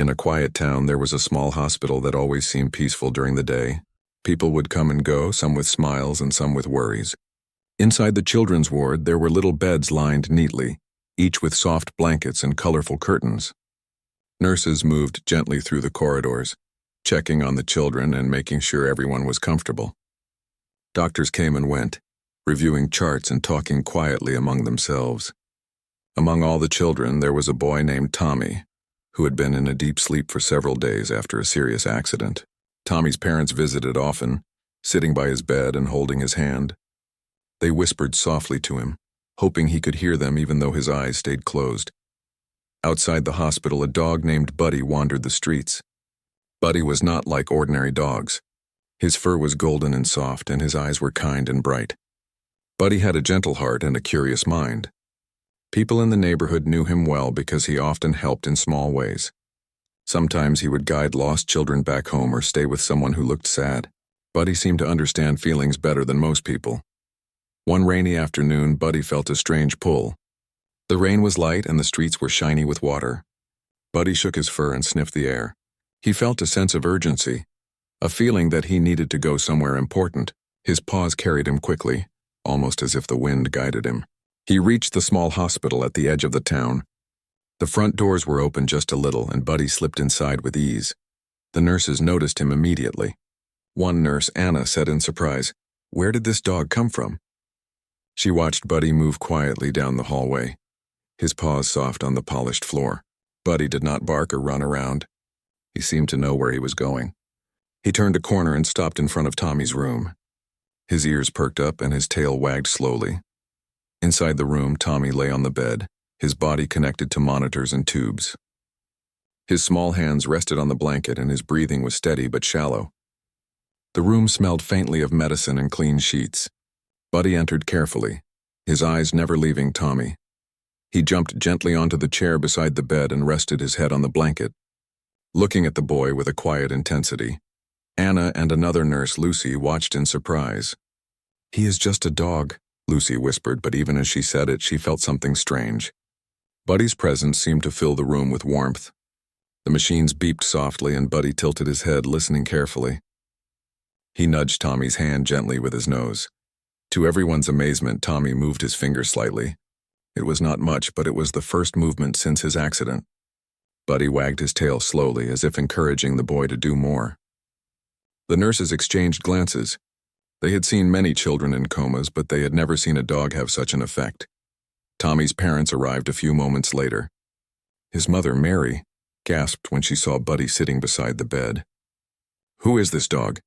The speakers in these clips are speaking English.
In a quiet town, there was a small hospital that always seemed peaceful during the day. People would come and go, some with smiles and some with worries. Inside the children's ward, there were little beds lined neatly, each with soft blankets and colorful curtains. Nurses moved gently through the corridors, checking on the children and making sure everyone was comfortable. Doctors came and went, reviewing charts and talking quietly among themselves. Among all the children, there was a boy named Tommy, who had been in a deep sleep for several days after a serious accident. Tommy's parents visited often, sitting by his bed and holding his hand. They whispered softly to him, hoping he could hear them even though his eyes stayed closed. Outside the hospital, a dog named Buddy wandered the streets. Buddy was not like ordinary dogs. His fur was golden and soft, and his eyes were kind and bright. Buddy had a gentle heart and a curious mind. People in the neighborhood knew him well because he often helped in small ways. Sometimes he would guide lost children back home or stay with someone who looked sad. Buddy seemed to understand feelings better than most people. One rainy afternoon, Buddy felt a strange pull. The rain was light and the streets were shiny with water. Buddy shook his fur and sniffed the air. He felt a sense of urgency, a feeling that he needed to go somewhere important. His paws carried him quickly, almost as if the wind guided him. He reached the small hospital at the edge of the town. The front doors were open just a little, and Buddy slipped inside with ease. The nurses noticed him immediately. One nurse, Anna, said in surprise, "Where did this dog come from?" She watched Buddy move quietly down the hallway, his paws soft on the polished floor. Buddy did not bark or run around. He seemed to know where he was going. He turned a corner and stopped in front of Tommy's room. His ears perked up and his tail wagged slowly. Inside the room, Tommy lay on the bed, his body connected to monitors and tubes. His small hands rested on the blanket and his breathing was steady but shallow. The room smelled faintly of medicine and clean sheets. Buddy entered carefully, his eyes never leaving Tommy. He jumped gently onto the chair beside the bed and rested his head on the blanket, looking at the boy with a quiet intensity. Anna and another nurse, Lucy, watched in surprise. "He is just a dog," Lucy whispered, but even as she said it, she felt something strange. Buddy's presence seemed to fill the room with warmth. The machines beeped softly and Buddy tilted his head, listening carefully. He nudged Tommy's hand gently with his nose. To everyone's amazement, Tommy moved his finger slightly. It was not much, but it was the first movement since his accident. Buddy wagged his tail slowly, as if encouraging the boy to do more. The nurses exchanged glances. They had seen many children in comas, but they had never seen a dog have such an effect. Tommy's parents arrived a few moments later. His mother, Mary, gasped when she saw Buddy sitting beside the bed. "Who is this dog?"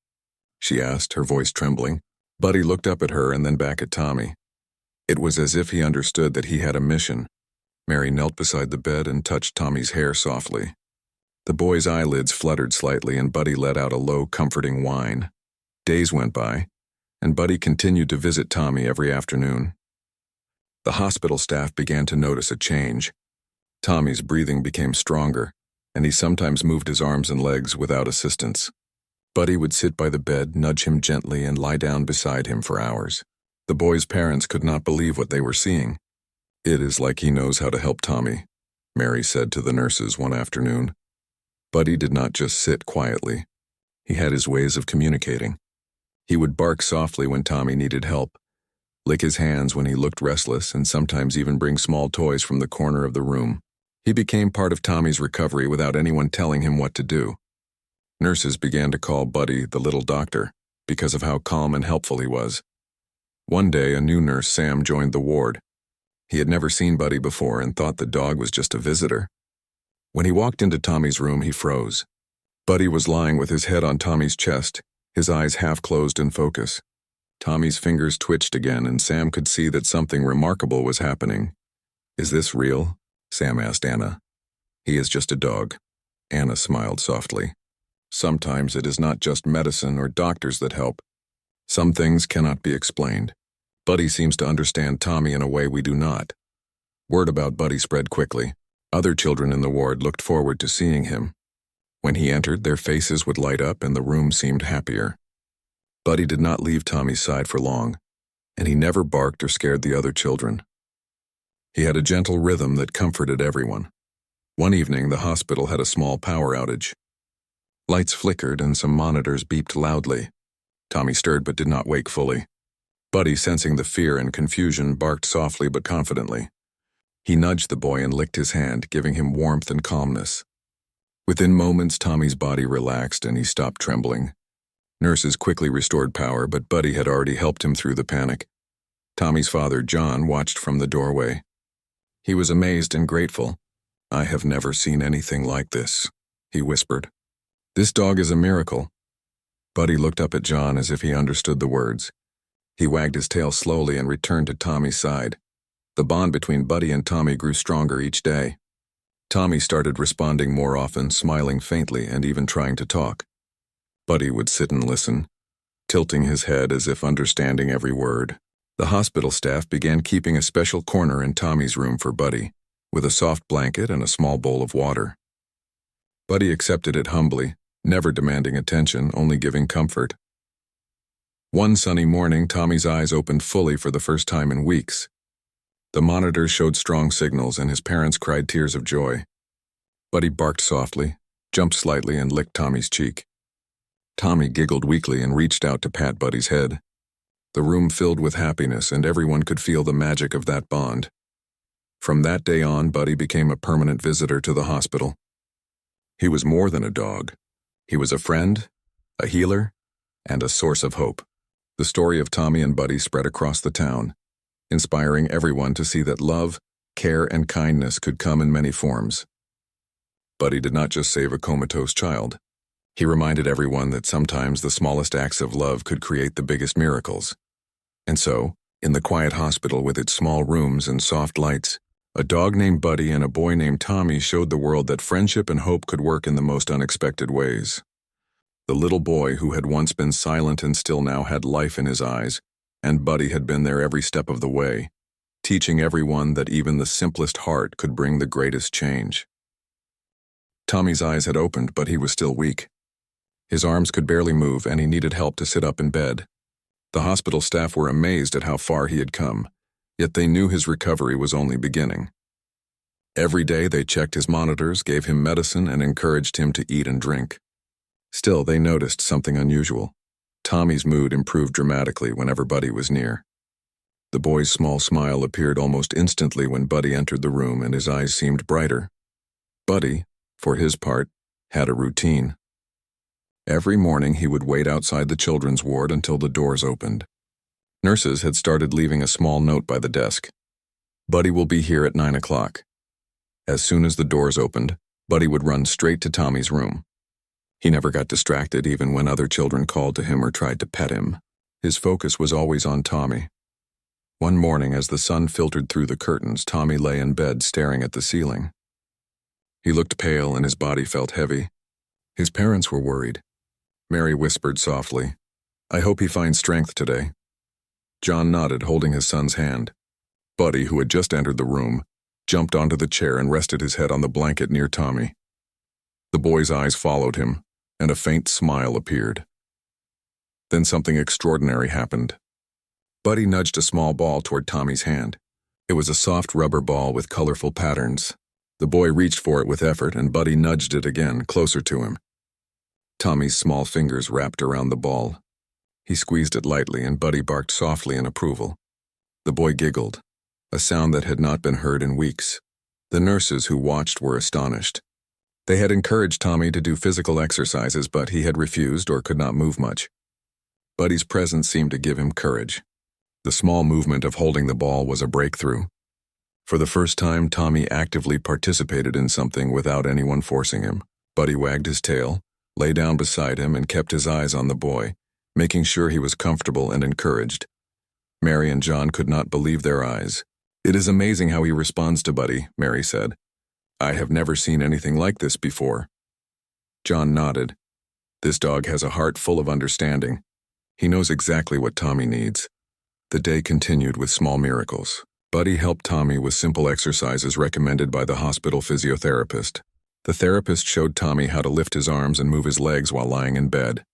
she asked, her voice trembling. Buddy looked up at her and then back at Tommy. It was as if he understood that he had a mission. Mary knelt beside the bed and touched Tommy's hair softly. The boy's eyelids fluttered slightly and Buddy let out a low, comforting whine. Days went by, and Buddy continued to visit Tommy every afternoon. The hospital staff began to notice a change. Tommy's breathing became stronger, and he sometimes moved his arms and legs without assistance. Buddy would sit by the bed, nudge him gently, and lie down beside him for hours. The boy's parents could not believe what they were seeing. "It is like he knows how to help Tommy," Mary said to the nurses one afternoon. Buddy did not just sit quietly. He had his ways of communicating. He would bark softly when Tommy needed help, lick his hands when he looked restless, and sometimes even bring small toys from the corner of the room. He became part of Tommy's recovery without anyone telling him what to do. Nurses began to call Buddy the little doctor because of how calm and helpful he was. One day, a new nurse, Sam, joined the ward. He had never seen Buddy before and thought the dog was just a visitor. When he walked into Tommy's room, he froze. Buddy was lying with his head on Tommy's chest, his eyes half closed in focus. Tommy's fingers twitched again, and Sam could see that something remarkable was happening. "Is this real?" Sam asked Anna. "He is just a dog." Anna smiled softly. "Sometimes it is not just medicine or doctors that help. Some things cannot be explained. Buddy seems to understand Tommy in a way we do not." Word about Buddy spread quickly. Other children in the ward looked forward to seeing him. When he entered, their faces would light up and the room seemed happier. Buddy did not leave Tommy's side for long, and he never barked or scared the other children. He had a gentle rhythm that comforted everyone. One evening, the hospital had a small power outage. Lights flickered and some monitors beeped loudly. Tommy stirred but did not wake fully. Buddy, sensing the fear and confusion, barked softly but confidently. He nudged the boy and licked his hand, giving him warmth and calmness. Within moments, Tommy's body relaxed and he stopped trembling. Nurses quickly restored power, but Buddy had already helped him through the panic. Tommy's father, John, watched from the doorway. He was amazed and grateful. "I have never seen anything like this," he whispered. "This dog is a miracle." Buddy looked up at John as if he understood the words. He wagged his tail slowly and returned to Tommy's side. The bond between Buddy and Tommy grew stronger each day. Tommy started responding more often, smiling faintly and even trying to talk. Buddy would sit and listen, tilting his head as if understanding every word. The hospital staff began keeping a special corner in Tommy's room for Buddy, with a soft blanket and a small bowl of water. Buddy accepted it humbly, never demanding attention, only giving comfort. One sunny morning, Tommy's eyes opened fully for the first time in weeks. The monitors showed strong signals and his parents cried tears of joy. Buddy barked softly, jumped slightly, and licked Tommy's cheek. Tommy giggled weakly and reached out to pat Buddy's head. The room filled with happiness and everyone could feel the magic of that bond. From that day on, Buddy became a permanent visitor to the hospital. He was more than a dog. He was a friend, a healer, and a source of hope. The story of Tommy and Buddy spread across the town, inspiring everyone to see that love, care, and kindness could come in many forms. Buddy did not just save a comatose child. He reminded everyone that sometimes the smallest acts of love could create the biggest miracles. And so, in the quiet hospital with its small rooms and soft lights, a dog named Buddy and a boy named Tommy showed the world that friendship and hope could work in the most unexpected ways. The little boy who had once been silent and still now had life in his eyes, and Buddy had been there every step of the way, teaching everyone that even the simplest heart could bring the greatest change. Tommy's eyes had opened, but he was still weak. His arms could barely move, and he needed help to sit up in bed. The hospital staff were amazed at how far he had come, yet they knew his recovery was only beginning. Every day they checked his monitors, gave him medicine, and encouraged him to eat and drink. Still, they noticed something unusual. Tommy's mood improved dramatically whenever Buddy was near. The boy's small smile appeared almost instantly when Buddy entered the room, and his eyes seemed brighter. Buddy, for his part, had a routine. Every morning he would wait outside the children's ward until the doors opened. Nurses had started leaving a small note by the desk. "Buddy will be here at 9 o'clock. As soon as the doors opened, Buddy would run straight to Tommy's room. He never got distracted even when other children called to him or tried to pet him. His focus was always on Tommy. One morning, as the sun filtered through the curtains, Tommy lay in bed staring at the ceiling. He looked pale and his body felt heavy. His parents were worried. Mary whispered softly, "I hope he finds strength today." John nodded, holding his son's hand. Buddy, who had just entered the room, jumped onto the chair and rested his head on the blanket near Tommy. The boy's eyes followed him, and a faint smile appeared. Then something extraordinary happened. Buddy nudged a small ball toward Tommy's hand. It was a soft rubber ball with colorful patterns. The boy reached for it with effort, and Buddy nudged it again, closer to him. Tommy's small fingers wrapped around the ball. He squeezed it lightly, and Buddy barked softly in approval. The boy giggled, a sound that had not been heard in weeks. The nurses who watched were astonished. They had encouraged Tommy to do physical exercises, but he had refused or could not move much. Buddy's presence seemed to give him courage. The small movement of holding the ball was a breakthrough. For the first time, Tommy actively participated in something without anyone forcing him. Buddy wagged his tail, lay down beside him, and kept his eyes on the boy, making sure he was comfortable and encouraged. Mary and John could not believe their eyes. "It is amazing how he responds to Buddy," Mary said. "I have never seen anything like this before." John nodded. "This dog has a heart full of understanding. He knows exactly what Tommy needs." The day continued with small miracles. Buddy helped Tommy with simple exercises recommended by the hospital physiotherapist. The therapist showed Tommy how to lift his arms and move his legs while lying in bed.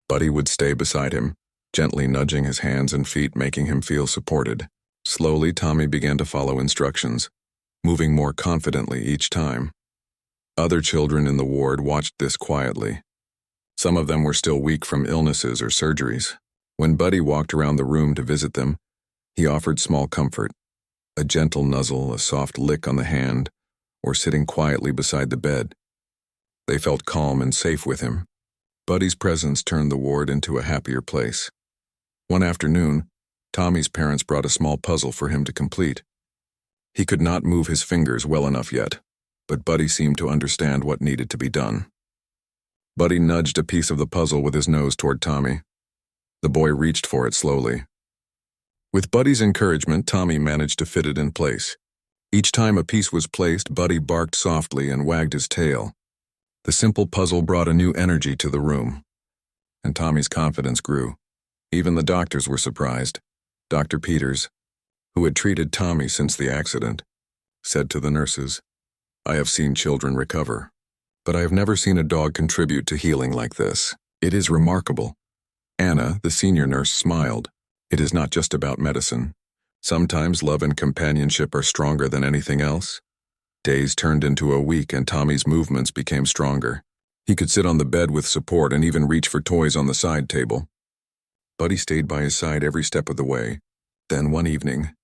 Buddy would stay beside him, gently nudging his hands and feet, making him feel supported. Slowly, Tommy began to follow instructions, moving more confidently each time. Other children in the ward watched this quietly. Some of them were still weak from illnesses or surgeries. When Buddy walked around the room to visit them, he offered small comfort, a gentle nuzzle, a soft lick on the hand, or sitting quietly beside the bed. They felt calm and safe with him. Buddy's presence turned the ward into a happier place. One afternoon, Tommy's parents brought a small puzzle for him to complete. He could not move his fingers well enough yet, but Buddy seemed to understand what needed to be done. Buddy nudged a piece of the puzzle with his nose toward Tommy. The boy reached for it slowly. With Buddy's encouragement, Tommy managed to fit it in place. Each time a piece was placed, Buddy barked softly and wagged his tail. The simple puzzle brought a new energy to the room, and Tommy's confidence grew. Even the doctors were surprised. Dr. Peters, who had treated Tommy since the accident, said to the nurses, "I have seen children recover, but I have never seen a dog contribute to healing like this. It is remarkable." Anna, the senior nurse, smiled. "It is not just about medicine. Sometimes love and companionship are stronger than anything else." Days turned into a week and Tommy's movements became stronger. He could sit on the bed with support and even reach for toys on the side table. Buddy stayed by his side every step of the way. Then one evening,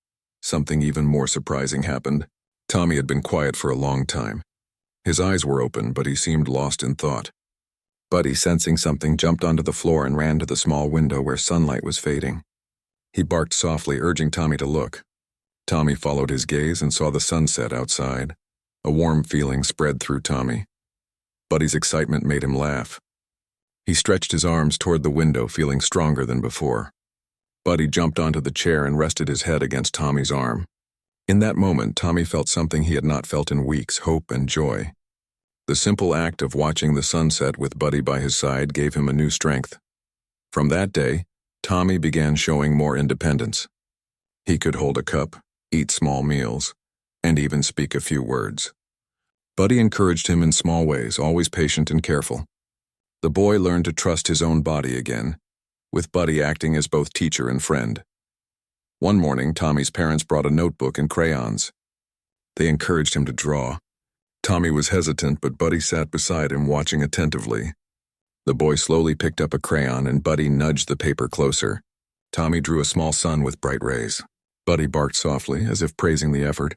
something even more surprising happened. Tommy had been quiet for a long time. His eyes were open, but he seemed lost in thought. Buddy, sensing something, jumped onto the floor and ran to the small window where sunlight was fading. He barked softly, urging Tommy to look. Tommy followed his gaze and saw the sunset outside. A warm feeling spread through Tommy. Buddy's excitement made him laugh. He stretched his arms toward the window, feeling stronger than before. Buddy jumped onto the chair and rested his head against Tommy's arm. In that moment, Tommy felt something he had not felt in weeks: hope and joy. The simple act of watching the sunset with Buddy by his side gave him a new strength. From that day, Tommy began showing more independence. He could hold a cup, eat small meals, and even speak a few words. Buddy encouraged him in small ways, always patient and careful. The boy learned to trust his own body again, with Buddy acting as both teacher and friend. One morning, Tommy's parents brought a notebook and crayons. They encouraged him to draw. Tommy was hesitant, but Buddy sat beside him, watching attentively. The boy slowly picked up a crayon and Buddy nudged the paper closer. Tommy drew a small sun with bright rays. Buddy barked softly, as if praising the effort.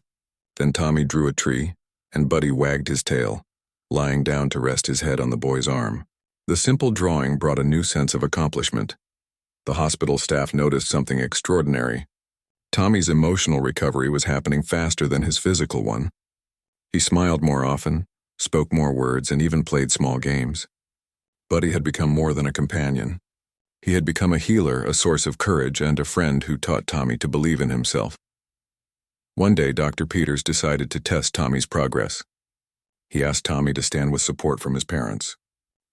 Then Tommy drew a tree, and Buddy wagged his tail, lying down to rest his head on the boy's arm. The simple drawing brought a new sense of accomplishment. The hospital staff noticed something extraordinary. Tommy's emotional recovery was happening faster than his physical one. He smiled more often, spoke more words, and even played small games. Buddy had become more than a companion. He had become a healer, a source of courage, and a friend who taught Tommy to believe in himself. One day, Dr. Peters decided to test Tommy's progress. He asked Tommy to stand with support from his parents.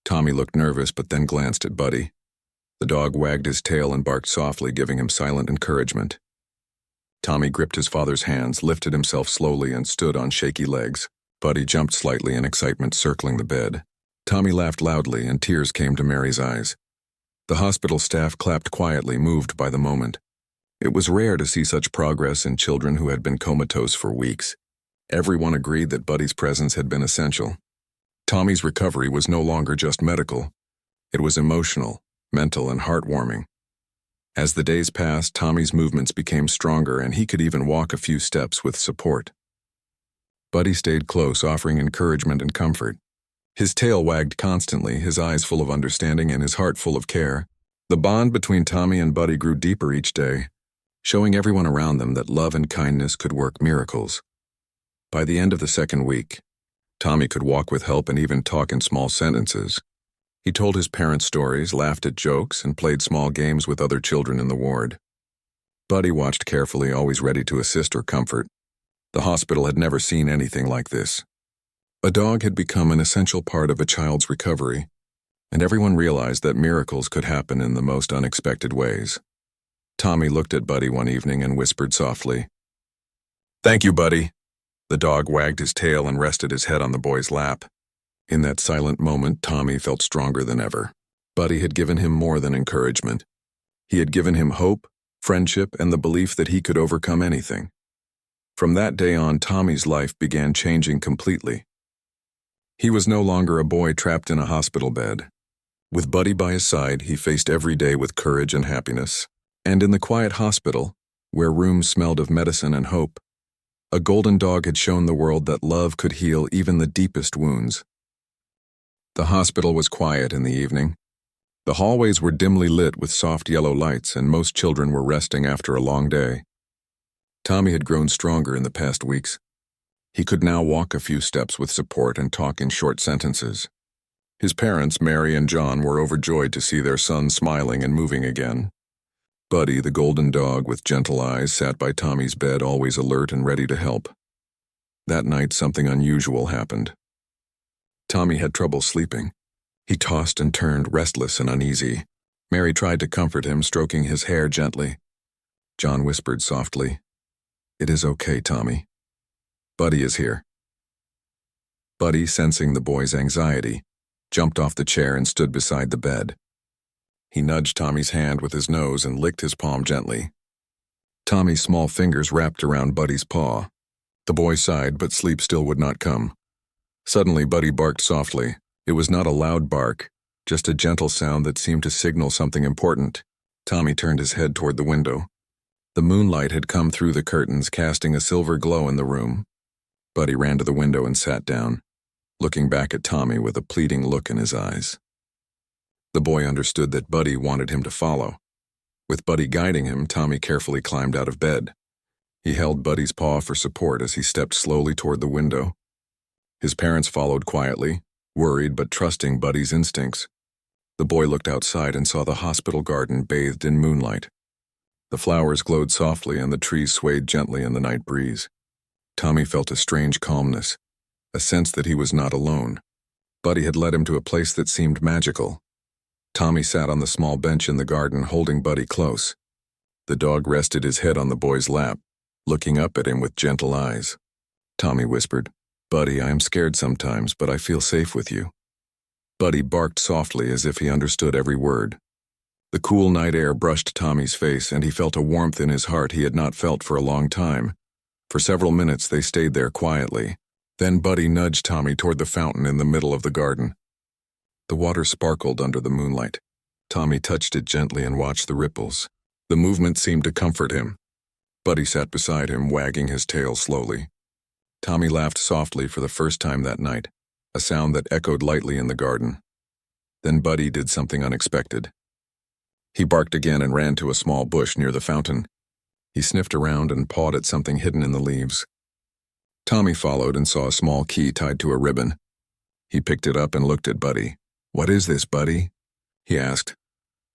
Tommy looked nervous, but then glanced at Buddy. The dog wagged his tail and barked softly, giving him silent encouragement. Tommy gripped his father's hands, lifted himself slowly, and stood on shaky legs. Buddy jumped slightly in excitement, circling the bed. Tommy laughed loudly, and tears came to Mary's eyes. The hospital staff clapped quietly, moved by the moment. It was rare to see such progress in children who had been comatose for weeks. Everyone agreed that Buddy's presence had been essential. Tommy's recovery was no longer just medical. It was emotional, mental, and heartwarming. As the days passed, Tommy's movements became stronger, and he could even walk a few steps with support. Buddy stayed close, offering encouragement and comfort. His tail wagged constantly, his eyes full of understanding and his heart full of care. The bond between Tommy and Buddy grew deeper each day, showing everyone around them that love and kindness could work miracles. By the end of the second week, Tommy could walk with help and even talk in small sentences. He told his parents stories, laughed at jokes, and played small games with other children in the ward. Buddy watched carefully, always ready to assist or comfort. The hospital had never seen anything like this. A dog had become an essential part of a child's recovery, and everyone realized that miracles could happen in the most unexpected ways. Tommy looked at Buddy one evening and whispered softly, "Thank you, Buddy." The dog wagged his tail and rested his head on the boy's lap. In that silent moment, Tommy felt stronger than ever. Buddy had given him more than encouragement. He had given him hope, friendship, and the belief that he could overcome anything. From that day on, Tommy's life began changing completely. He was no longer a boy trapped in a hospital bed. With Buddy by his side, he faced every day with courage and happiness. And in the quiet hospital, where rooms smelled of medicine and hope, a golden dog had shown the world that love could heal even the deepest wounds. The hospital was quiet in the evening. The hallways were dimly lit with soft yellow lights, and most children were resting after a long day. Tommy had grown stronger in the past weeks. He could now walk a few steps with support and talk in short sentences. His parents, Mary and John, were overjoyed to see their son smiling and moving again. Buddy, the golden dog with gentle eyes, sat by Tommy's bed, always alert and ready to help. That night, something unusual happened. Tommy had trouble sleeping. He tossed and turned, restless and uneasy. Mary tried to comfort him, stroking his hair gently. John whispered softly, "It is okay, Tommy. Buddy is here." Buddy, sensing the boy's anxiety, jumped off the chair and stood beside the bed. He nudged Tommy's hand with his nose and licked his palm gently. Tommy's small fingers wrapped around Buddy's paw. The boy sighed, but sleep still would not come. Suddenly, Buddy barked softly. It was not a loud bark, just a gentle sound that seemed to signal something important. Tommy turned his head toward the window. The moonlight had come through the curtains, casting a silver glow in the room. Buddy ran to the window and sat down, looking back at Tommy with a pleading look in his eyes. The boy understood that Buddy wanted him to follow. With Buddy guiding him, Tommy carefully climbed out of bed. He held Buddy's paw for support as he stepped slowly toward the window. His parents followed quietly, worried but trusting Buddy's instincts. The boy looked outside and saw the hospital garden bathed in moonlight. The flowers glowed softly and the trees swayed gently in the night breeze. Tommy felt a strange calmness, a sense that he was not alone. Buddy had led him to a place that seemed magical. Tommy sat on the small bench in the garden, holding Buddy close. The dog rested his head on the boy's lap, looking up at him with gentle eyes. Tommy whispered, "Buddy, I am scared sometimes, but I feel safe with you." Buddy barked softly as if he understood every word. The cool night air brushed Tommy's face, and he felt a warmth in his heart he had not felt for a long time. For several minutes they stayed there quietly. Then Buddy nudged Tommy toward the fountain in the middle of the garden. The water sparkled under the moonlight. Tommy touched it gently and watched the ripples. The movement seemed to comfort him. Buddy sat beside him, wagging his tail slowly. Tommy laughed softly for the first time that night, a sound that echoed lightly in the garden. Then Buddy did something unexpected. He barked again and ran to a small bush near the fountain. He sniffed around and pawed at something hidden in the leaves. Tommy followed and saw a small key tied to a ribbon. He picked it up and looked at Buddy. "What is this, Buddy?" he asked.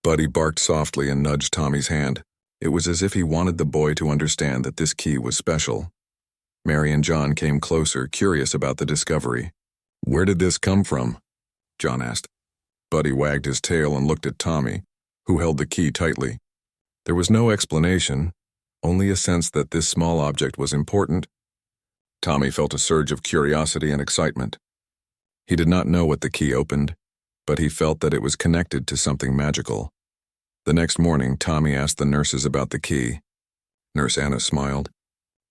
Buddy barked softly and nudged Tommy's hand. It was as if he wanted the boy to understand that this key was special. Mary and John came closer, curious about the discovery. "Where did this come from?" John asked. Buddy wagged his tail and looked at Tommy, who held the key tightly. There was no explanation, only a sense that this small object was important. Tommy felt a surge of curiosity and excitement. He did not know what the key opened, but he felt that it was connected to something magical. The next morning, Tommy asked the nurses about the key. Nurse Anna smiled.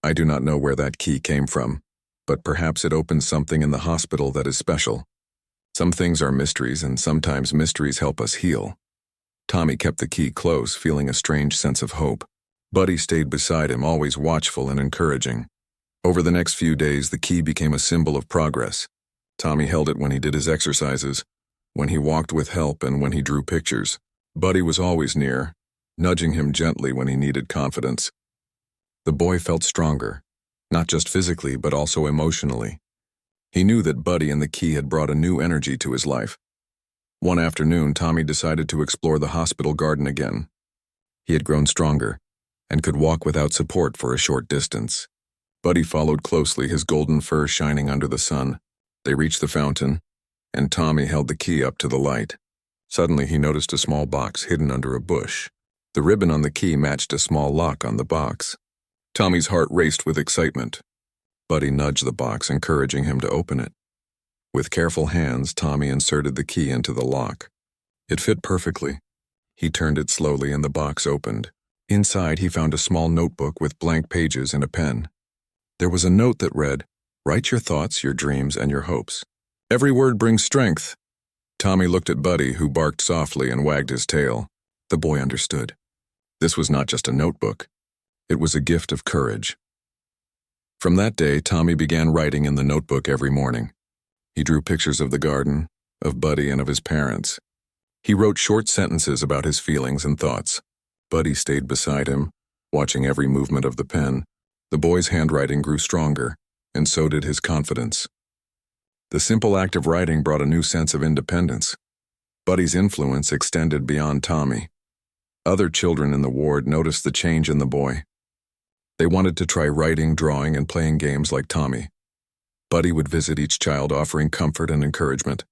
"I do not know where that key came from, but perhaps it opens something in the hospital that is special. Some things are mysteries, and sometimes mysteries help us heal." Tommy kept the key close, feeling a strange sense of hope. Buddy stayed beside him, always watchful and encouraging. Over the next few days, the key became a symbol of progress. Tommy held it when he did his exercises, when he walked with help, and when he drew pictures. Buddy was always near, nudging him gently when he needed confidence. The boy felt stronger, not just physically but also emotionally. He knew that Buddy and the key had brought a new energy to his life. One afternoon, Tommy decided to explore the hospital garden again. He had grown stronger and could walk without support for a short distance. Buddy followed closely, his golden fur shining under the sun. They reached the fountain, and Tommy held the key up to the light. Suddenly, he noticed a small box hidden under a bush. The ribbon on the key matched a small lock on the box. Tommy's heart raced with excitement. Buddy nudged the box, encouraging him to open it. With careful hands, Tommy inserted the key into the lock. It fit perfectly. He turned it slowly and the box opened. Inside, he found a small notebook with blank pages and a pen. There was a note that read, "Write your thoughts, your dreams, and your hopes. Every word brings strength. Tommy looked at Buddy, who barked softly and wagged his tail. The boy understood. This was not just a notebook. It was a gift of courage. From that day, Tommy began writing in the notebook every morning. He drew pictures of the garden, of Buddy, and of his parents. He wrote short sentences about his feelings and thoughts. Buddy stayed beside him, watching every movement of the pen. The boy's handwriting grew stronger, and so did his confidence. The simple act of writing brought a new sense of independence. Buddy's influence extended beyond Tommy. Other children in the ward noticed the change in the boy. They wanted to try writing, drawing, and playing games like Tommy. Buddy would visit each child, offering comfort and encouragement.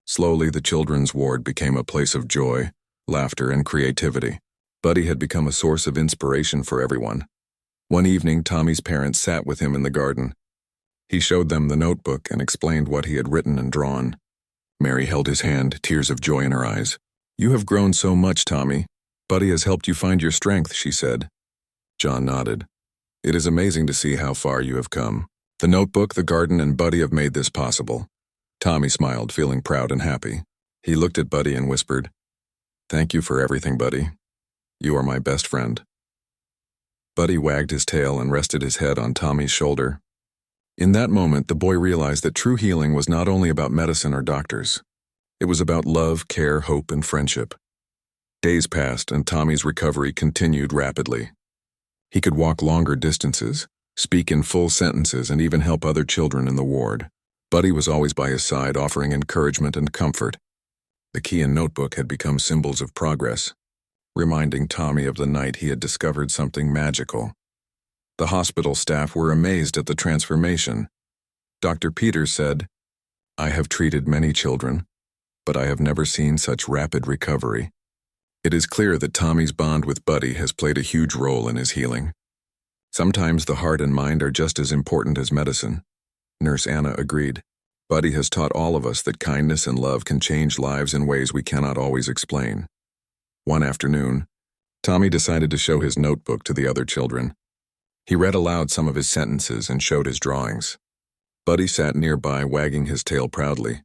Slowly, the children's ward became a place of joy, laughter, and creativity. Buddy had become a source of inspiration for everyone. One evening, Tommy's parents sat with him in the garden. He showed them the notebook and explained what he had written and drawn. Mary held his hand, tears of joy in her eyes. "You have grown so much, Tommy. Buddy has helped you find your strength," she said. John nodded. "It is amazing to see how far you have come. The notebook, the garden, and Buddy have made this possible." Tommy smiled, feeling proud and happy. He looked at Buddy and whispered, "Thank you for everything, Buddy. You are my best friend." Buddy wagged his tail and rested his head on Tommy's shoulder. In that moment, the boy realized that true healing was not only about medicine or doctors. It was about love, care, hope, and friendship. Days passed, and Tommy's recovery continued rapidly. He could walk longer distances, speak in full sentences, and even help other children in the ward. Buddy was always by his side, offering encouragement and comfort. The key and notebook had become symbols of progress, reminding Tommy of the night he had discovered something magical. The hospital staff were amazed at the transformation. Dr. Peters said, "I have treated many children, but I have never seen such rapid recovery." It is clear that Tommy's bond with Buddy has played a huge role in his healing. Sometimes the heart and mind are just as important as medicine. Nurse Anna agreed. Buddy has taught all of us that kindness and love can change lives in ways we cannot always explain. One afternoon, Tommy decided to show his notebook to the other children. He read aloud some of his sentences and showed his drawings. Buddy sat nearby, wagging his tail proudly.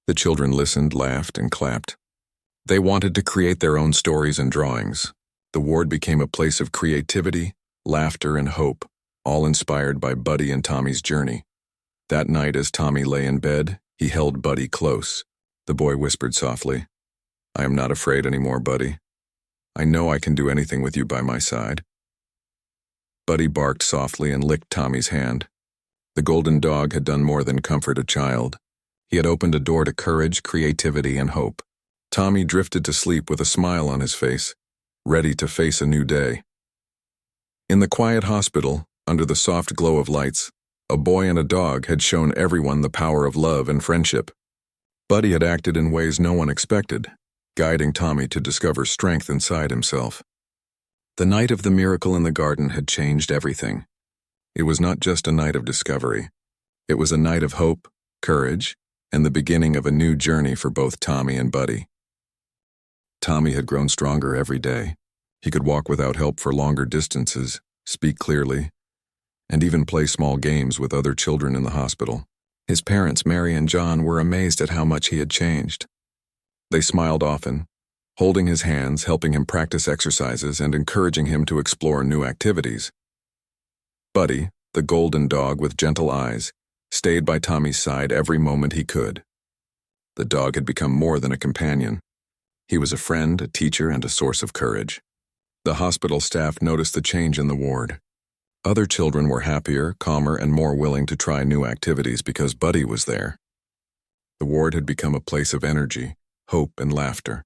The children listened, laughed, and clapped. They wanted to create their own stories and drawings. The ward became a place of creativity, laughter, and hope, all inspired by Buddy and Tommy's journey. That night, as Tommy lay in bed, he held Buddy close. The boy whispered softly, "I am not afraid anymore, Buddy. I know I can do anything with you by my side." Buddy barked softly and licked Tommy's hand. The golden dog had done more than comfort a child. He had opened a door to courage, creativity, and hope. Tommy drifted to sleep with a smile on his face, ready to face a new day. In the quiet hospital, under the soft glow of lights, a boy and a dog had shown everyone the power of love and friendship. Buddy had acted in ways no one expected, guiding Tommy to discover strength inside himself. The night of the miracle in the garden had changed everything. It was not just a night of discovery. It was a night of hope, courage, and the beginning of a new journey for both Tommy and Buddy. Tommy had grown stronger every day. He could walk without help for longer distances, speak clearly, and even play small games with other children in the hospital. His parents, Mary and John, were amazed at how much he had changed. They smiled often, holding his hands, helping him practice exercises, and encouraging him to explore new activities. Buddy, the golden dog with gentle eyes, stayed by Tommy's side every moment he could. The dog had become more than a companion. He was a friend, a teacher, and a source of courage. The hospital staff noticed the change in the ward. Other children were happier, calmer, and more willing to try new activities because Buddy was there. The ward had become a place of energy, hope, and laughter.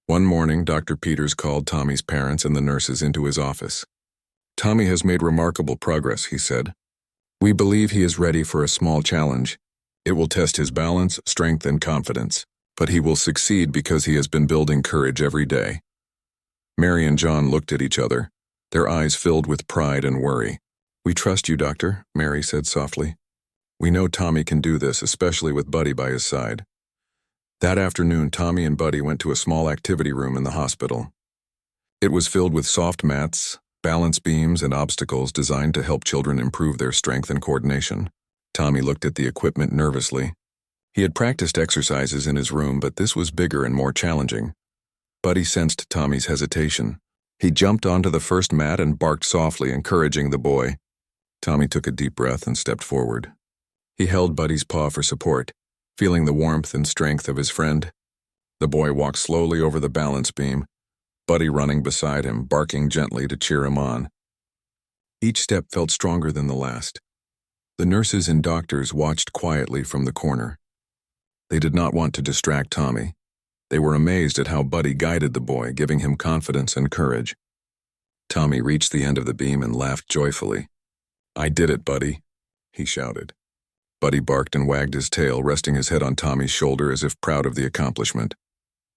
One morning, Dr. Peters called Tommy's parents and the nurses into his office. "Tommy has made remarkable progress," he said. "We believe he is ready for a small challenge. It will test his balance, strength, and confidence, but he will succeed because he has been building courage every day." Mary and John looked at each other, their eyes filled with pride and worry. "We trust you, Doctor," Mary said softly. "We know Tommy can do this, especially with Buddy by his side." That afternoon, Tommy and Buddy went to a small activity room in the hospital. It was filled with soft mats, balance beams, and obstacles designed to help children improve their strength and coordination. Tommy looked at the equipment nervously. He had practiced exercises in his room, but this was bigger and more challenging. Buddy sensed Tommy's hesitation. He jumped onto the first mat and barked softly, encouraging the boy. Tommy took a deep breath and stepped forward. He held Buddy's paw for support, feeling the warmth and strength of his friend. The boy walked slowly over the balance beam, Buddy running beside him, barking gently to cheer him on. Each step felt stronger than the last. The nurses and doctors watched quietly from the corner. They did not want to distract Tommy. They were amazed at how Buddy guided the boy, giving him confidence and courage. Tommy reached the end of the beam and laughed joyfully. "I did it, Buddy," he shouted. Buddy barked and wagged his tail, resting his head on Tommy's shoulder as if proud of the accomplishment.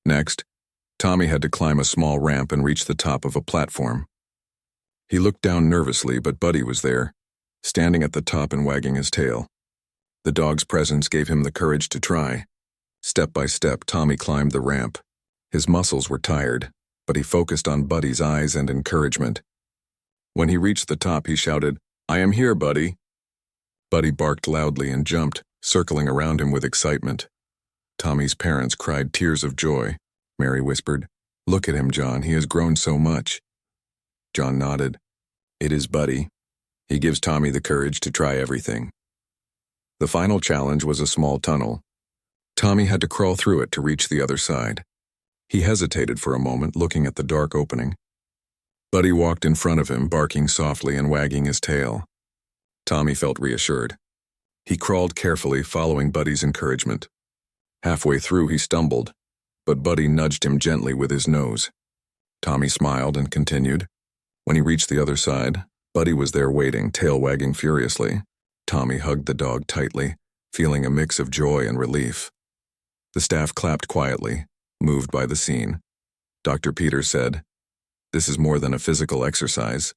Next, Tommy had to climb a small ramp and reach the top of a platform. He looked down nervously, but Buddy was there, standing at the top and wagging his tail. The dog's presence gave him the courage to try. Step by step, Tommy climbed the ramp. His muscles were tired, but he focused on Buddy's eyes and encouragement. When he reached the top, he shouted, "I am here, Buddy." Buddy barked loudly and jumped, circling around him with excitement. Tommy's parents cried tears of joy. Mary whispered, "Look at him, John. He has grown so much." John nodded. "It is Buddy. He gives Tommy the courage to try everything." The final challenge was a small tunnel. Tommy had to crawl through it to reach the other side. He hesitated for a moment, looking at the dark opening. Buddy walked in front of him, barking softly and wagging his tail. Tommy felt reassured. He crawled carefully, following Buddy's encouragement. Halfway through, he stumbled, but Buddy nudged him gently with his nose. Tommy smiled and continued. When he reached the other side, Buddy was there waiting, tail wagging furiously. Tommy hugged the dog tightly, feeling a mix of joy and relief. The staff clapped quietly, moved by the scene. Dr. Peters said, "This is more than a physical exercise.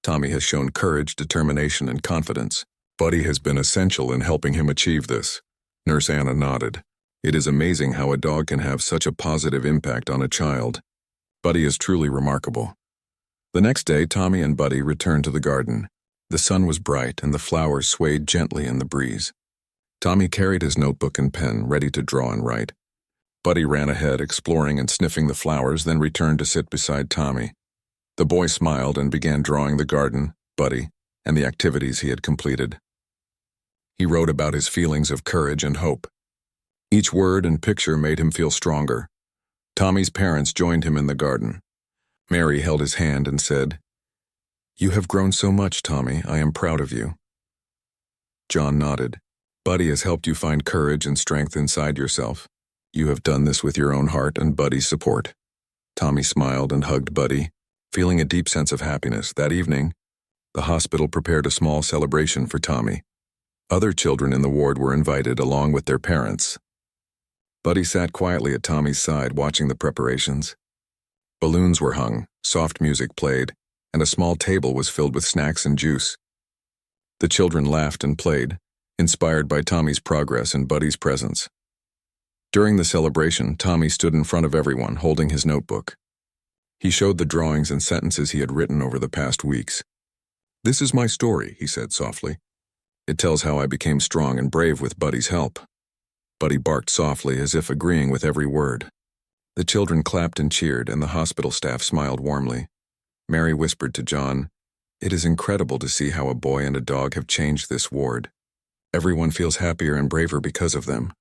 Tommy has shown courage, determination, and confidence. Buddy has been essential in helping him achieve this." Nurse Anna nodded. "It is amazing how a dog can have such a positive impact on a child. Buddy is truly remarkable." The next day, Tommy and Buddy returned to the garden. The sun was bright and the flowers swayed gently in the breeze. Tommy carried his notebook and pen, ready to draw and write. Buddy ran ahead, exploring and sniffing the flowers, then returned to sit beside Tommy. The boy smiled and began drawing the garden, Buddy, and the activities he had completed. He wrote about his feelings of courage and hope. Each word and picture made him feel stronger. Tommy's parents joined him in the garden. Mary held his hand and said, "You have grown so much, Tommy. I am proud of you." John nodded. "Buddy has helped you find courage and strength inside yourself. You have done this with your own heart and Buddy's support." Tommy smiled and hugged Buddy, feeling a deep sense of happiness. That evening, the hospital prepared a small celebration for Tommy. Other children in the ward were invited along with their parents. Buddy sat quietly at Tommy's side, watching the preparations. Balloons were hung, soft music played, and a small table was filled with snacks and juice. The children laughed and played, inspired by Tommy's progress and Buddy's presence. During the celebration, Tommy stood in front of everyone, holding his notebook. He showed the drawings and sentences he had written over the past weeks. "This is my story," he said softly. "It tells how I became strong and brave with Buddy's help." Buddy barked softly, as if agreeing with every word. The children clapped and cheered, and the hospital staff smiled warmly. Mary whispered to John, "It is incredible to see how a boy and a dog have changed this ward. Everyone feels happier and braver because of them."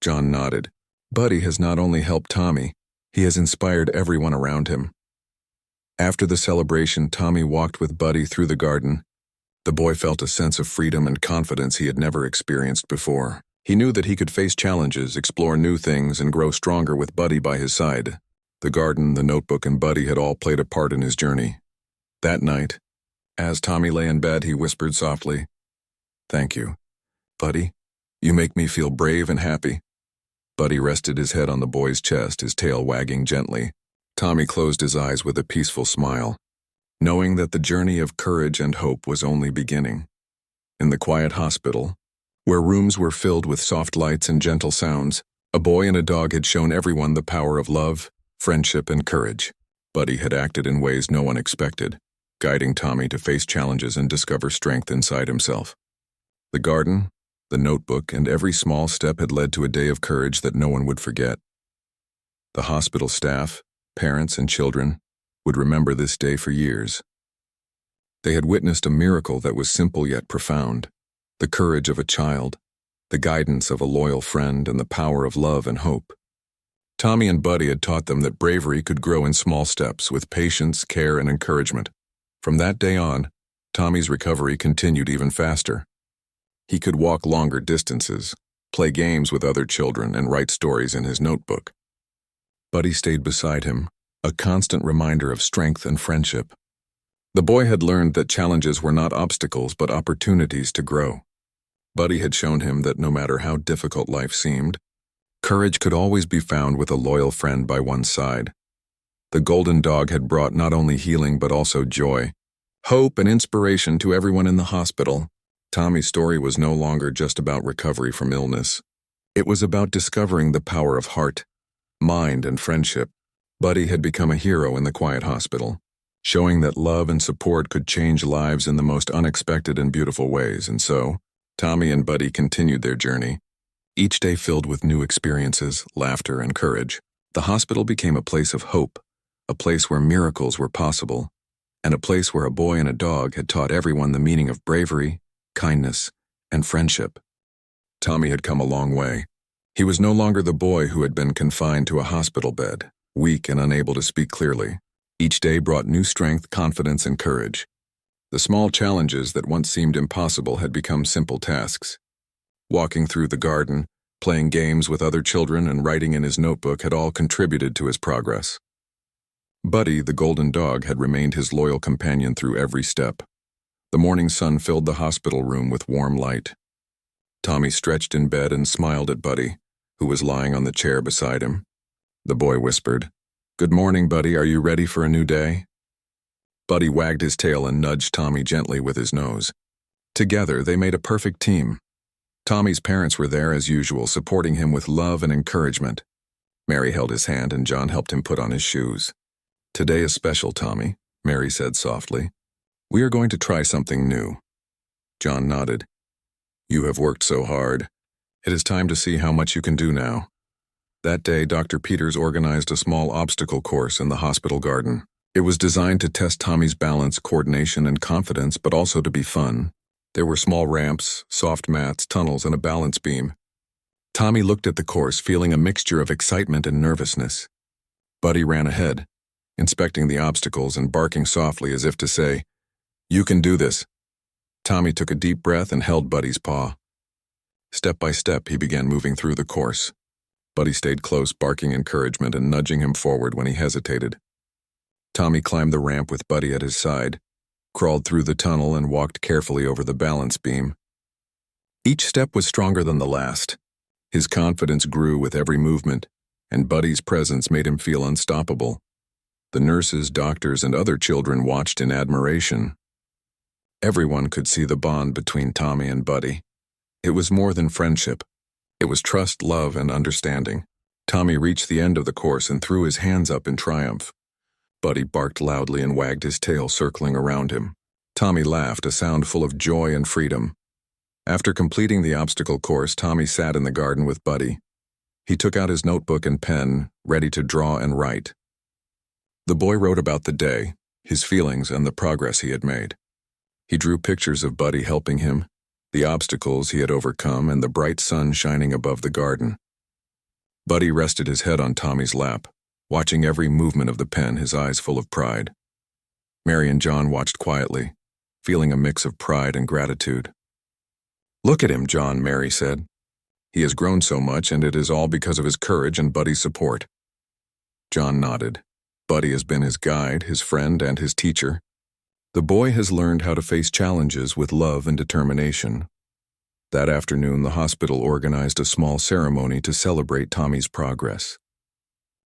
John nodded. Buddy has not only helped Tommy, he has inspired everyone around him. After the celebration, Tommy walked with Buddy through the garden. The boy felt a sense of freedom and confidence he had never experienced before. He knew that he could face challenges, explore new things, and grow stronger with Buddy by his side. The garden, the notebook, and Buddy had all played a part in his journey. That night, as Tommy lay in bed, he whispered softly, "Thank you, Buddy. You make me feel brave and happy." Buddy rested his head on the boy's chest, his tail wagging gently. Tommy closed his eyes with a peaceful smile, knowing that the journey of courage and hope was only beginning. In the quiet hospital, where rooms were filled with soft lights and gentle sounds, a boy and a dog had shown everyone the power of love, friendship, and courage. Buddy had acted in ways no one expected, guiding Tommy to face challenges and discover strength inside himself. The garden, The notebook and every small step had led to a day of courage that no one would forget. The hospital staff, parents, and children would remember this day for years. They had witnessed a miracle that was simple yet profound: the courage of a child, the guidance of a loyal friend, and the power of love and hope. Tommy and Buddy had taught them that bravery could grow in small steps with patience, care, and encouragement. From that day on, Tommy's recovery continued even faster. He could walk longer distances, play games with other children, and write stories in his notebook. Buddy stayed beside him, a constant reminder of strength and friendship. The boy had learned that challenges were not obstacles but opportunities to grow. Buddy had shown him that no matter how difficult life seemed, courage could always be found with a loyal friend by one's side. The golden dog had brought not only healing but also joy, hope, and inspiration to everyone in the hospital. Tommy's story was no longer just about recovery from illness. It was about discovering the power of heart, mind, and friendship. Buddy had become a hero in the quiet hospital, showing that love and support could change lives in the most unexpected and beautiful ways. And so, Tommy and Buddy continued their journey, each day filled with new experiences, laughter, and courage. The hospital became a place of hope, a place where miracles were possible, and a place where a boy and a dog had taught everyone the meaning of bravery, kindness, and friendship. Tommy had come a long way. He was no longer the boy who had been confined to a hospital bed, weak and unable to speak clearly. Each day brought new strength, confidence, and courage. The small challenges that once seemed impossible had become simple tasks. Walking through the garden, playing games with other children, and writing in his notebook had all contributed to his progress. Buddy, the golden dog, had remained his loyal companion through every step. The morning sun filled the hospital room with warm light. Tommy stretched in bed and smiled at Buddy, who was lying on the chair beside him. The boy whispered, "Good morning, Buddy. Are you ready for a new day?" Buddy wagged his tail and nudged Tommy gently with his nose. Together, they made a perfect team. Tommy's parents were there as usual, supporting him with love and encouragement. Mary held his hand and John helped him put on his shoes. "Today is special, Tommy," Mary said softly. "We are going to try something new." John nodded. "You have worked so hard. It is time to see how much you can do now." That day, Dr. Peters organized a small obstacle course in the hospital garden. It was designed to test Tommy's balance, coordination, and confidence, but also to be fun. There were small ramps, soft mats, tunnels, and a balance beam. Tommy looked at the course, feeling a mixture of excitement and nervousness. Buddy ran ahead, inspecting the obstacles and barking softly as if to say, "You can do this." Tommy took a deep breath and held Buddy's paw. Step by step, he began moving through the course. Buddy stayed close, barking encouragement and nudging him forward when he hesitated. Tommy climbed the ramp with Buddy at his side, crawled through the tunnel, and walked carefully over the balance beam. Each step was stronger than the last. His confidence grew with every movement, and Buddy's presence made him feel unstoppable. The nurses, doctors, and other children watched in admiration. Everyone could see the bond between Tommy and Buddy. It was more than friendship. It was trust, love, and understanding. Tommy reached the end of the course and threw his hands up in triumph. Buddy barked loudly and wagged his tail, circling around him. Tommy laughed, a sound full of joy and freedom. After completing the obstacle course, Tommy sat in the garden with Buddy. He took out his notebook and pen, ready to draw and write. The boy wrote about the day, his feelings, and the progress he had made. He drew pictures of Buddy helping him, the obstacles he had overcome, and the bright sun shining above the garden. Buddy rested his head on Tommy's lap, watching every movement of the pen, his eyes full of pride. Mary and John watched quietly, feeling a mix of pride and gratitude. "Look at him, John," Mary said. "He has grown so much, and it is all because of his courage and Buddy's support." John nodded. Buddy has been his guide, his friend, and his teacher. The boy has learned how to face challenges with love and determination. That afternoon, the hospital organized a small ceremony to celebrate Tommy's progress.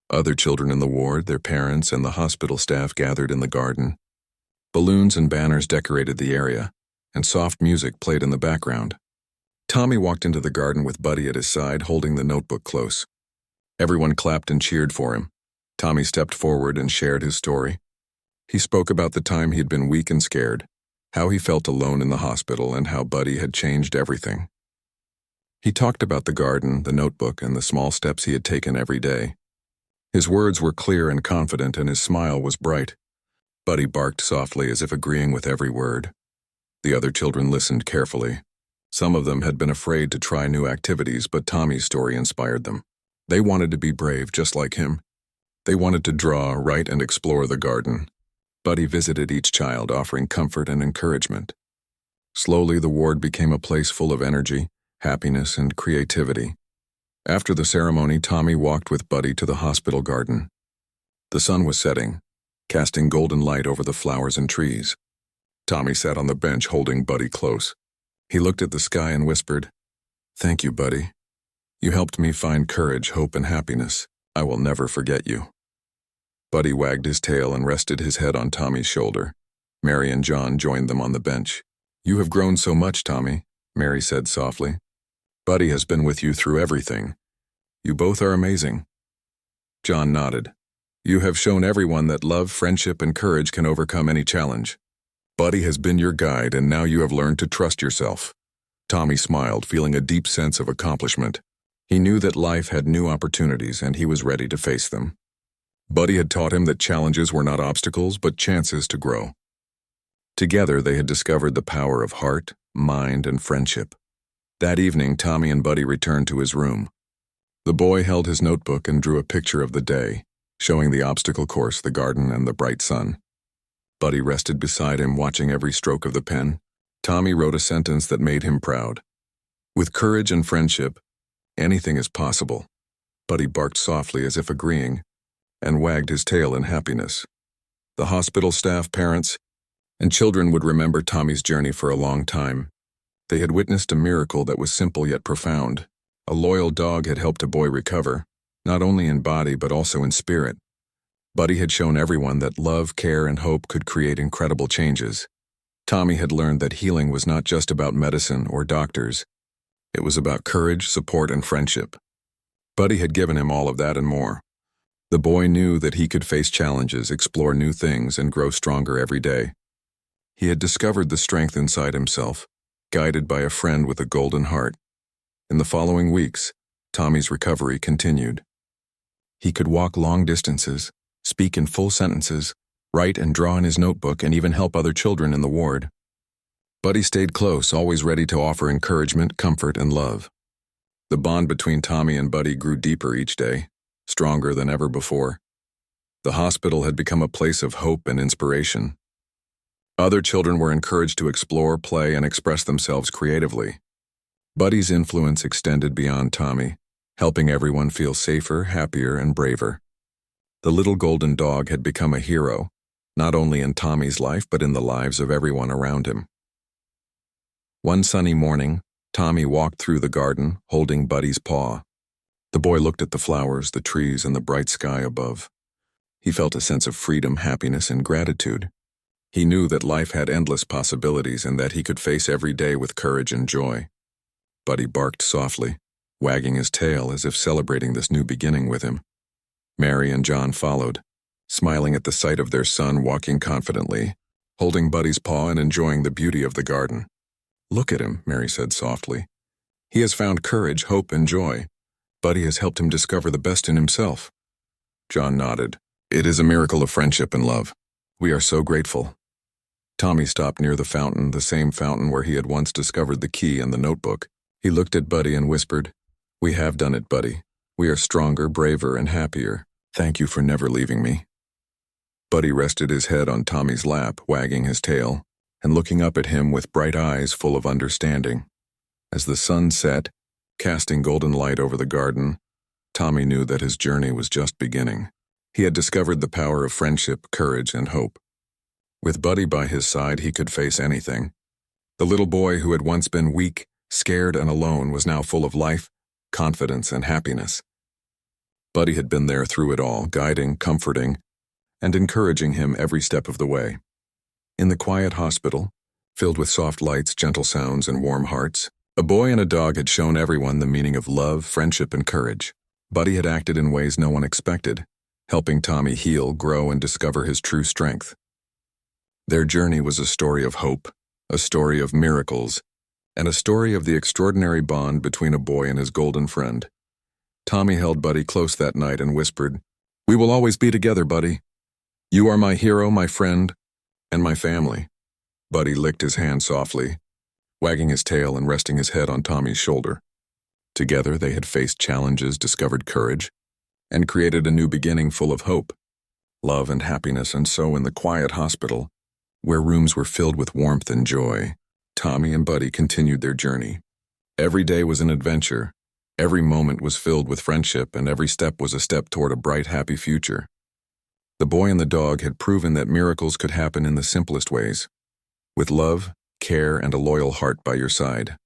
Other children in the ward, their parents, and the hospital staff gathered in the garden. Balloons and banners decorated the area, and soft music played in the background. Tommy walked into the garden with Buddy at his side, holding the notebook close. Everyone clapped and cheered for him. Tommy stepped forward and shared his story. He spoke about the time he had been weak and scared, how he felt alone in the hospital, and how Buddy had changed everything. He talked about the garden, the notebook, and the small steps he had taken every day. His words were clear and confident, and his smile was bright. Buddy barked softly as if agreeing with every word. The other children listened carefully. Some of them had been afraid to try new activities, but Tommy's story inspired them. They wanted to be brave just like him. They wanted to draw, write, and explore the garden. Buddy visited each child, offering comfort and encouragement. Slowly, the ward became a place full of energy, happiness, and creativity. After the ceremony, Tommy walked with Buddy to the hospital garden. The sun was setting, casting golden light over the flowers and trees. Tommy sat on the bench holding Buddy close. He looked at the sky and whispered, "Thank you, Buddy. You helped me find courage, hope, and happiness. I will never forget you." Buddy wagged his tail and rested his head on Tommy's shoulder. Mary and John joined them on the bench. "You have grown so much, Tommy," Mary said softly. "Buddy has been with you through everything. You both are amazing." John nodded. "You have shown everyone that love, friendship, and courage can overcome any challenge. Buddy has been your guide, and now you have learned to trust yourself." Tommy smiled, feeling a deep sense of accomplishment. He knew that life had new opportunities, and he was ready to face them. Buddy had taught him that challenges were not obstacles, but chances to grow. Together, they had discovered the power of heart, mind, and friendship. That evening, Tommy and Buddy returned to his room. The boy held his notebook and drew a picture of the day, showing the obstacle course, the garden, and the bright sun. Buddy rested beside him, watching every stroke of the pen. Tommy wrote a sentence that made him proud. "With courage and friendship, anything is possible." Buddy barked softly as if agreeing, and wagged his tail in happiness. The hospital staff, parents, and children would remember Tommy's journey for a long time. They had witnessed a miracle that was simple yet profound. A loyal dog had helped a boy recover, not only in body but also in spirit. Buddy had shown everyone that love, care, and hope could create incredible changes. Tommy had learned that healing was not just about medicine or doctors. It was about courage, support, and friendship. Buddy had given him all of that and more. The boy knew that he could face challenges, explore new things, and grow stronger every day. He had discovered the strength inside himself, guided by a friend with a golden heart. In the following weeks, Tommy's recovery continued. He could walk long distances, speak in full sentences, write and draw in his notebook, and even help other children in the ward. Buddy stayed close, always ready to offer encouragement, comfort, and love. The bond between Tommy and Buddy grew deeper each day, stronger than ever before. The hospital had become a place of hope and inspiration. Other children were encouraged to explore, play, and express themselves creatively. Buddy's influence extended beyond Tommy, helping everyone feel safer, happier, and braver. The little golden dog had become a hero, not only in Tommy's life but in the lives of everyone around him. One sunny morning, Tommy walked through the garden, holding Buddy's paw. The boy looked at the flowers, the trees, and the bright sky above. He felt a sense of freedom, happiness, and gratitude. He knew that life had endless possibilities and that he could face every day with courage and joy. Buddy barked softly, wagging his tail as if celebrating this new beginning with him. Mary and John followed, smiling at the sight of their son walking confidently, holding Buddy's paw and enjoying the beauty of the garden. "Look at him," Mary said softly. "He has found courage, hope, and joy. Buddy has helped him discover the best in himself." John nodded. "It is a miracle of friendship and love. We are so grateful." Tommy stopped near the fountain, the same fountain where he had once discovered the key and the notebook. He looked at Buddy and whispered, "We have done it, Buddy. We are stronger, braver, and happier. Thank you for never leaving me." Buddy rested his head on Tommy's lap, wagging his tail, and looking up at him with bright eyes full of understanding. As the sun set, casting golden light over the garden, Tommy knew that his journey was just beginning. He had discovered the power of friendship, courage, and hope. With Buddy by his side, he could face anything. The little boy who had once been weak, scared, and alone was now full of life, confidence, and happiness. Buddy had been there through it all, guiding, comforting, and encouraging him every step of the way. In the quiet hospital, filled with soft lights, gentle sounds, and warm hearts, a boy and a dog had shown everyone the meaning of love, friendship, and courage. Buddy had acted in ways no one expected, helping Tommy heal, grow, and discover his true strength. Their journey was a story of hope, a story of miracles, and a story of the extraordinary bond between a boy and his golden friend. Tommy held Buddy close that night and whispered, "We will always be together, Buddy. You are my hero, my friend, and my family." Buddy licked his hand softly, wagging his tail and resting his head on Tommy's shoulder. Together they had faced challenges, discovered courage, and created a new beginning full of hope, love, and happiness. And so in the quiet hospital, where rooms were filled with warmth and joy, Tommy and Buddy continued their journey. Every day was an adventure, every moment was filled with friendship, and every step was a step toward a bright, happy future. The boy and the dog had proven that miracles could happen in the simplest ways, with love, care, and a loyal heart by your side.